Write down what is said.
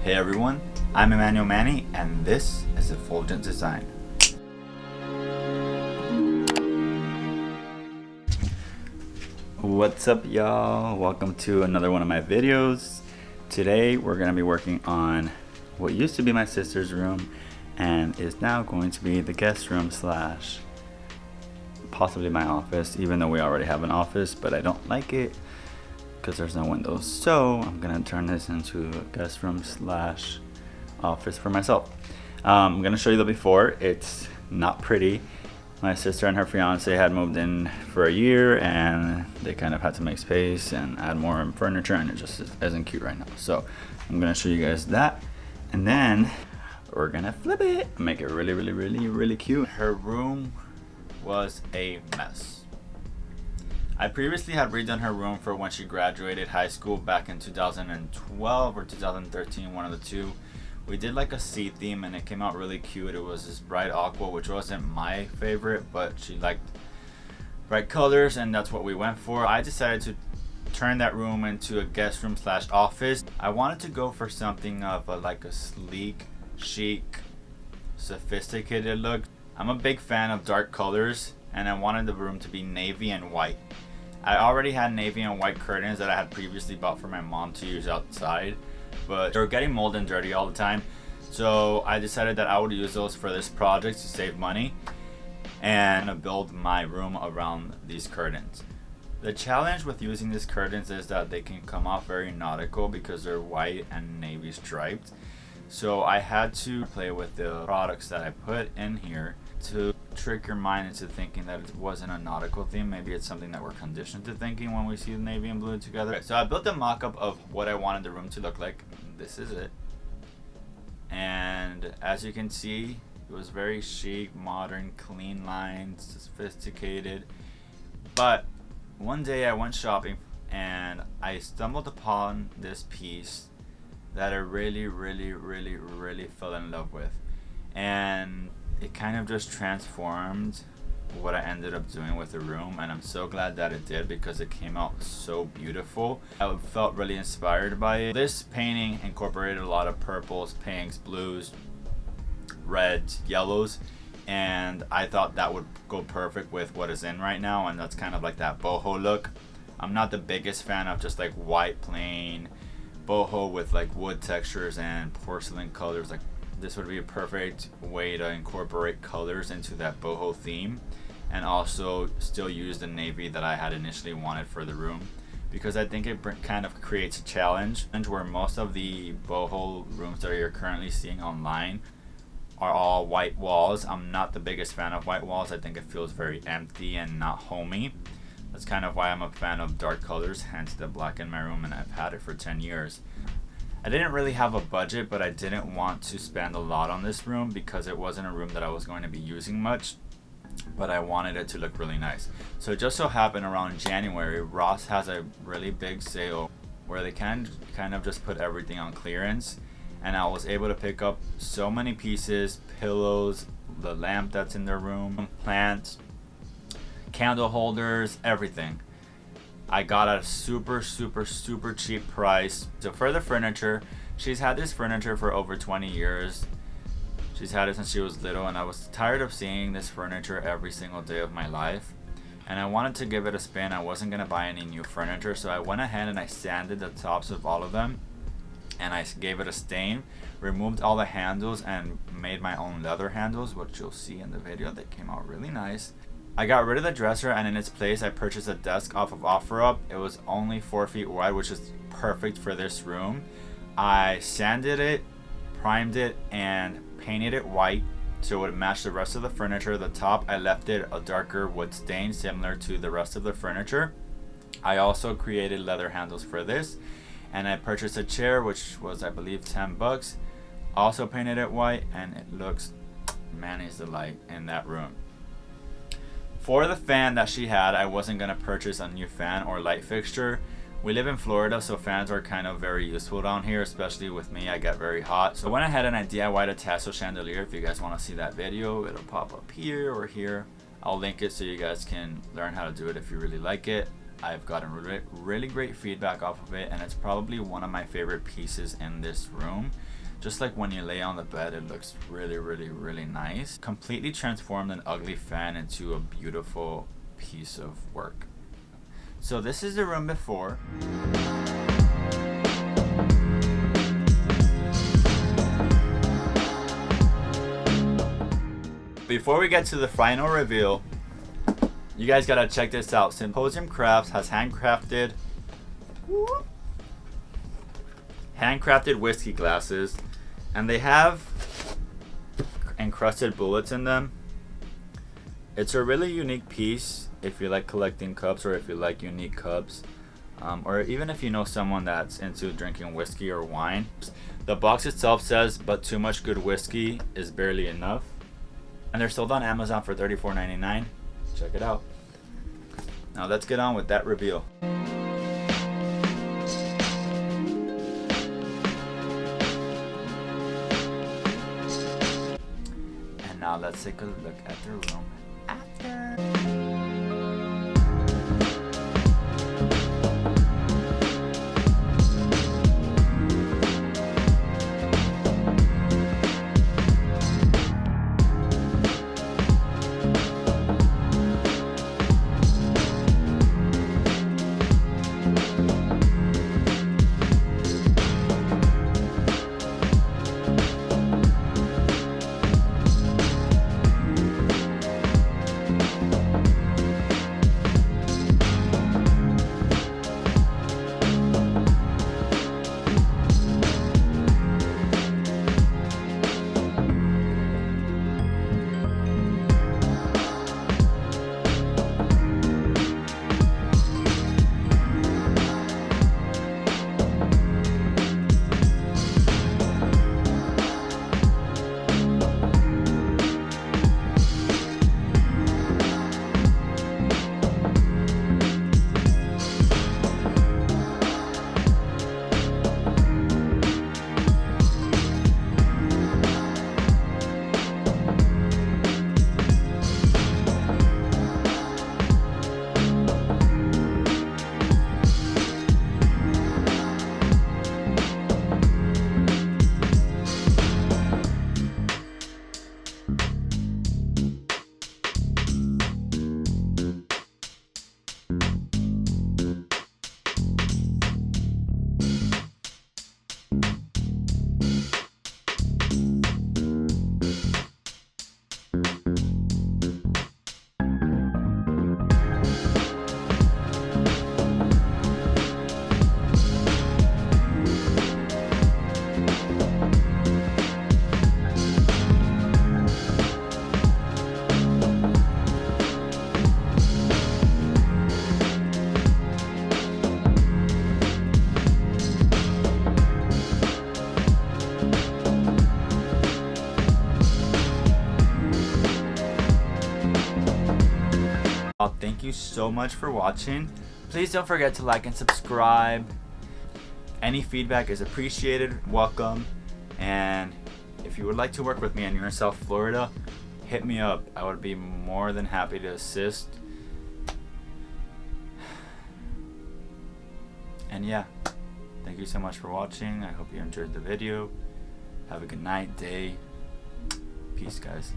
Hey everyone, I'm Emmanuel Manny and this is Effulgent Design. What's up y'all? Welcome to another one of my videos. Today we're going to be working on what used to be my sister's room and is now going to be the guest room slash possibly my office, even though we already have an office, but I don't like it because there's no windows. So I'm gonna turn this into a guest room slash office for myself. I'm gonna show you the before. It's not pretty. My sister and her fiance had moved in for a year and they kind of had to make space and add more furniture, and it just isn't cute right now. So I'm gonna show you guys that, and then we're gonna flip it and make it really cute. Her room was a mess. I previously had redone her room for when she graduated high school back in 2012 or 2013, one of the two. We did like a sea theme and it came out really cute. It was this bright aqua, which wasn't my favorite, but she liked bright colors and that's what we went for. I decided to turn that room into a guest room slash office. I wanted to go for something of like a sleek, chic, sophisticated look. I'm a big fan of dark colors and I wanted the room to be navy and white. I already had navy and white curtains that I had previously bought for my mom to use outside, but they were getting mold and dirty all the time. So I decided that I would use those for this project to save money and build my room around these curtains. The challenge with using these curtains is that they can come off very nautical because they're white and navy striped. So I had to play with the products that I put in here to trick your mind into thinking that it wasn't a nautical theme. Maybe it's something that we're conditioned to thinking when we see the navy and blue together. So I built a mock-up of what I wanted the room to look like. This is it. And as you can see, it was very chic, modern, clean lines, sophisticated. But one day I went shopping and I stumbled upon this piece that I really fell in love with. And it kind of just transformed what I ended up doing with the room, and I'm so glad that it did because it came out so beautiful. I felt really inspired by it. This painting incorporated a lot of purples, pinks, blues, reds, yellows, and I thought that would go perfect with what is in right now, and that's kind of like that boho look. I'm not the biggest fan of just like white plain boho with like wood textures and porcelain colors. Like this would be a perfect way to incorporate colors into that boho theme and also still use the navy that I had initially wanted for the room, because I think it kind of creates a challenge where most of the boho rooms that you're currently seeing online are all white walls. I'm not the biggest fan of white walls. I think it feels very empty and not homey. That's kind of why I'm a fan of dark colors, hence the black in my room, and I've had it for 10 years. I didn't really have a budget, but I didn't want to spend a lot on this room because it wasn't a room that I was going to be using much, but I wanted it to look really nice. So it just so happened around January, Ross has a really big sale where they can kind of just put everything on clearance, and I was able to pick up so many pieces, pillows, the lamp that's in their room, plants, candle holders, everything. I got at a super cheap price. So for the furniture, she's had this furniture for over 20 years. She's had it since she was little, and I was tired of seeing this furniture every single day of my life. And I wanted to give it a spin. I wasn't gonna buy any new furniture, so I went ahead and I sanded the tops of all of them. And I gave it a stain, removed all the handles, and made my own leather handles, which you'll see in the video. They came out really nice. I got rid of the dresser, and in its place I purchased a desk off of OfferUp. It was only 4 feet wide, which is perfect for this room. I sanded it, primed it, and painted it white so it would match the rest of the furniture. The top, I left it a darker wood stain similar to the rest of the furniture. I also created leather handles for this, and I purchased a chair, which was I believe 10 bucks. Also painted it white, and it looks Manny's delight in that room. For the fan that she had, I wasn't going to purchase a new fan or light fixture. We live in Florida, so fans are kind of very useful down here, especially with me. I get very hot. So I went ahead and I DIY'd a tassel chandelier. If you guys want to see that video, it'll pop up here or here. I'll link it so you guys can learn how to do it if you really like it. I've gotten really great feedback off of it, and it's probably one of my favorite pieces in this room. Just like when you lay on the bed, it looks really nice. Completely transformed an ugly fan into a beautiful piece of work. So this is the room before. Before we get to the final reveal, you guys gotta check this out. Symposium Crafts has handcrafted whiskey glasses, and they have encrusted bullets in them. It's a really unique piece if you like collecting cups, or if you like unique cups, or even if you know someone that's into drinking whiskey or wine. The box itself says, "But too much good whiskey is barely enough," and they're sold on Amazon for $34.99. Check it out. Now let's get on with that reveal. And now let's take a look at the room after. Thank you so much for watching. Please don't forget to like and subscribe. Any feedback is appreciated, welcome. And if you would like to work with me and you're in South Florida, hit me up. I would be more than happy to assist. And yeah, thank you so much for watching. I hope you enjoyed the video. Have a good night, day. Peace, guys.